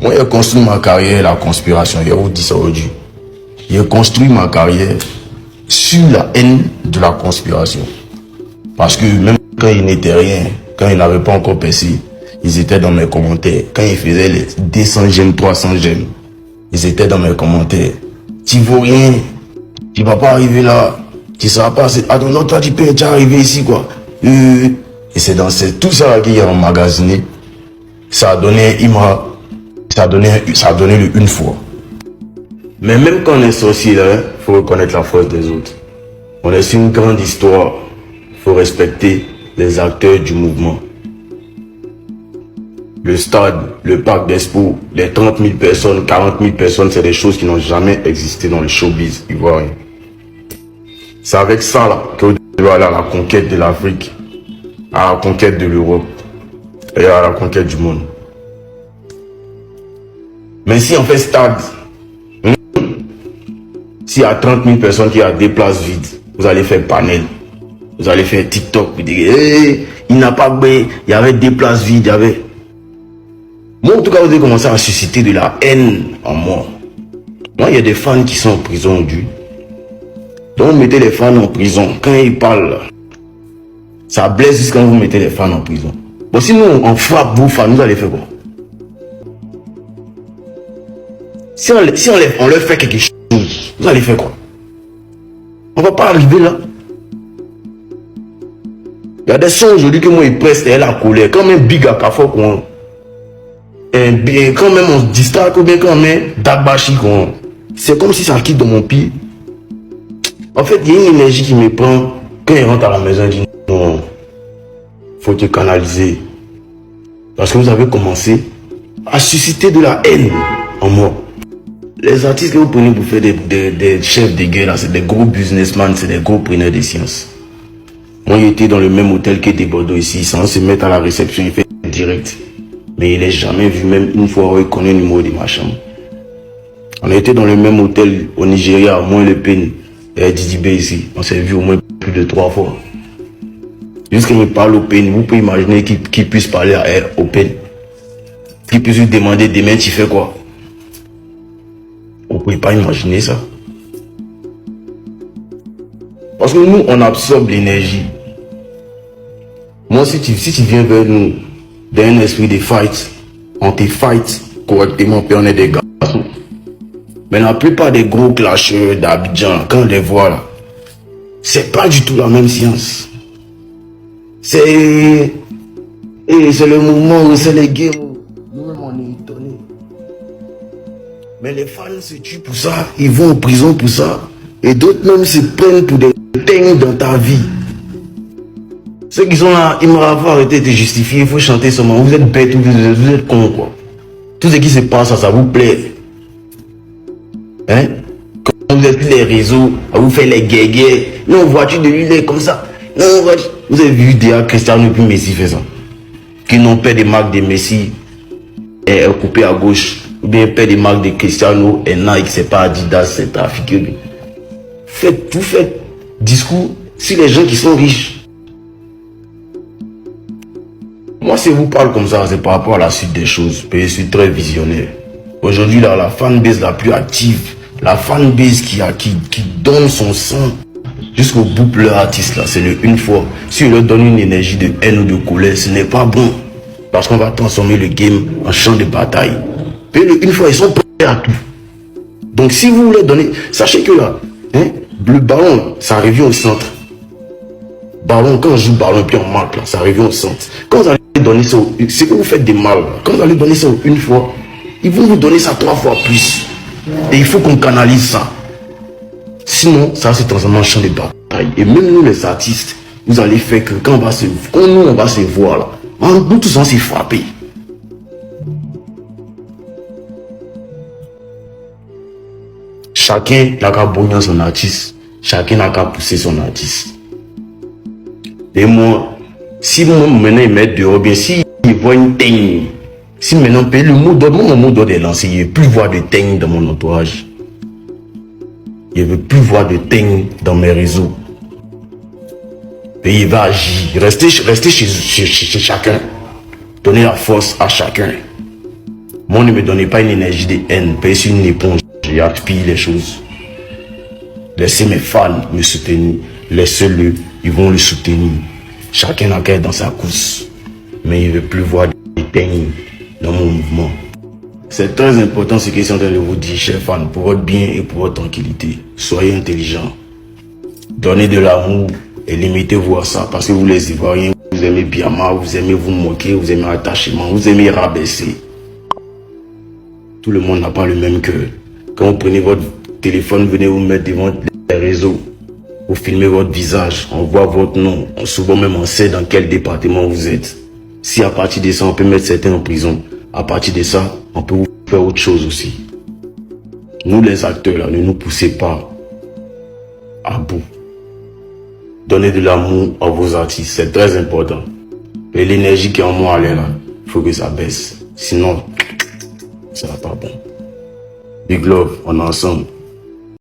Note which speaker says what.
Speaker 1: Moi, j'ai construit ma carrière, la conspiration. Je vous dis ça aujourd'hui. J'ai construit ma carrière sur la haine de la conspiration. Parce que même quand ils n'étaient rien, quand ils n'avaient pas encore percé, ils étaient dans mes commentaires. Quand ils faisaient les 200 j'aime, 300 j'aime, ils étaient dans mes commentaires. Tu vaux rien, tu vas pas arriver là, tu seras pas assez. Ah non, toi tu peux déjà arriver ici quoi. Et c'est dans tout ça qu'il a emmagasiné. Ça a donné ça a donné le une fois. Mais même quand on est sorcier là, faut reconnaître la force des autres. On est sur une grande histoire. Faut respecter les acteurs du mouvement. Le stade, le parc d'Expo, les 30 000 personnes, 40 000 personnes, c'est des choses qui n'ont jamais existé dans le showbiz ivoirien. C'est avec ça là que vous devez aller à la conquête de l'Afrique, à la conquête de l'Europe et à la conquête du monde. Mais si on fait stade, s'il y a 30 000 personnes qui ont des places vides, vous allez faire panel, vous allez faire TikTok, vous dites, hey, il n'a pas bé, il y avait des places vides, il y avait... Moi, en tout cas, vous avez commencé à susciter de la haine en moi. Moi, il y a des fans qui sont en prison aujourd'hui. Donc, mettez les fans en prison. Quand ils parlent, ça blesse jusqu'à quand vous mettez les fans en prison. Bon, si nous, on frappe vos fans, vous allez faire quoi? Si on leur fait quelque chose, vous allez faire quoi? On va pas arriver là. Il y a des sons aujourd'hui que moi, ils pressent et la colère. Quand même, big à Kafo, quoi. Et quand même on se distrait ou bien quand même Dagbashi, c'est comme si ça quitte dans mon pied. En fait, il y a une énergie qui me prend quand il rentre à la maison. Il dit non, faut te canaliser parce que vous avez commencé à susciter de la haine en moi. Les artistes que vous prenez pour faire des chefs de guerre, c'est des gros businessmen, c'est des gros preneurs de sciences. Moi, j'étais dans le même hôtel que des Bordeaux ici, sans se mettre à la réception, il fait direct. Mais il n'est jamais vu, même une fois, il connaît le numéro de ma chambre. On a été dans le même hôtel au Nigeria, moi le PEN et Didi B ici. On s'est vu au moins plus de 3 fois. Jusqu'à me parle au PEN, vous pouvez imaginer qu'il puisse parler à elle au PEN. Qu'il puisse lui demander demain tu fais quoi. Vous ne pouvez pas imaginer ça. Parce que nous, on absorbe l'énergie. Moi, si tu viens vers nous, dans un esprit de fight, on te fight correctement, puis on est des garçons. Mais la plupart des gros clasheurs d'Abidjan, quand on les voit là, c'est pas du tout la même science. C'est le mouvement, c'est les games. Nous-mêmes on est étonnés. Mais les fans se tuent pour ça, ils vont en prison pour ça. Et d'autres même se prennent pour des teignes dans ta vie. Ceux qui sont là, ils m'ont arrêté de justifier, il faut chanter seulement. Vous êtes bêtes, vous êtes cons quoi. Tout ce qui se passe, ça vous plaît. Hein? Quand vous êtes sur les réseaux, à vous faire les guégués. Non, voiture de l'huile comme ça. Non, vous avez vu déjà Cristiano puis Messi fait ça. Qui n'ont pas des marques de Messi et coupé à gauche. Ou bien pas des marques de Cristiano et Nike, c'est pas Adidas, c'est trafiqué. Faites discours sur les gens qui sont riches. Moi, si je vous parle comme ça, c'est par rapport à la suite des choses. Je suis très visionnaire. Aujourd'hui, la fanbase la plus active, la fanbase qui donne son sang jusqu'au bout pour leur artiste, là, c'est le une fois. Si on leur donne une énergie de haine ou de colère, ce n'est pas bon. Parce qu'on va transformer le game en champ de bataille. Et le une fois, ils sont prêts à tout. Donc, si vous leur donnez, sachez que là, hein, le ballon, ça revient au centre. Ballon, quand on joue ballon, puis on marque, là, ça revient au centre. Quand vous allez donner ça, c'est que vous faites des mal. Quand vous allez donner ça une fois, ils vont vous donner ça 3 fois plus. Et il faut qu'on canalise ça. Sinon, ça se transforme en champ de bataille. Et même nous, les artistes, vous allez faire que quand on va se voir là, nous tous on s'est frappés. Chacun n'a qu'à bouillir son artiste. Chacun n'a qu'à pousser son artiste. Et moi, si moi maintenant ils mettent dehors, bien si ils voient une teigne, si maintenant le mot d'ordre est lancé, il ne veut plus voir de teigne dans mon entourage. Il ne veut plus voir de teigne dans mes réseaux. Et il va agir, rester chez chacun, donner la force à chacun. Moi, ne me donnez pas une énergie de haine. Parce une éponge, j'appuie les choses. Laissez mes fans me soutenir. Laissez-le, ils vont le soutenir. Chacun a qu'à être dans sa course. Mais il ne veut plus voir des peignes dans mon mouvement. C'est très important ce que je suis en train de vous dire, chers fans, pour votre bien et pour votre tranquillité. Soyez intelligents. Donnez de l'amour et limitez-vous à ça. Parce que vous les Ivoiriens, vous aimez Biama, vous aimez vous moquer, vous aimez attachement, vous aimez rabaisser. Tout le monde n'a pas le même cœur. Quand vous prenez votre téléphone, venez vous mettre devant les réseaux. Vous filmez votre visage, on voit votre nom. Souvent même on sait dans quel département vous êtes. Si à partir de ça, on peut mettre certains en prison, à partir de ça, on peut vous faire autre chose aussi. Nous les acteurs là, ne nous poussez pas à bout. Donnez de l'amour à vos artistes, c'est très important. Et l'énergie qui est en moi, elle est là. Il faut que ça baisse. Sinon, ça va pas bon. Big love, on est ensemble.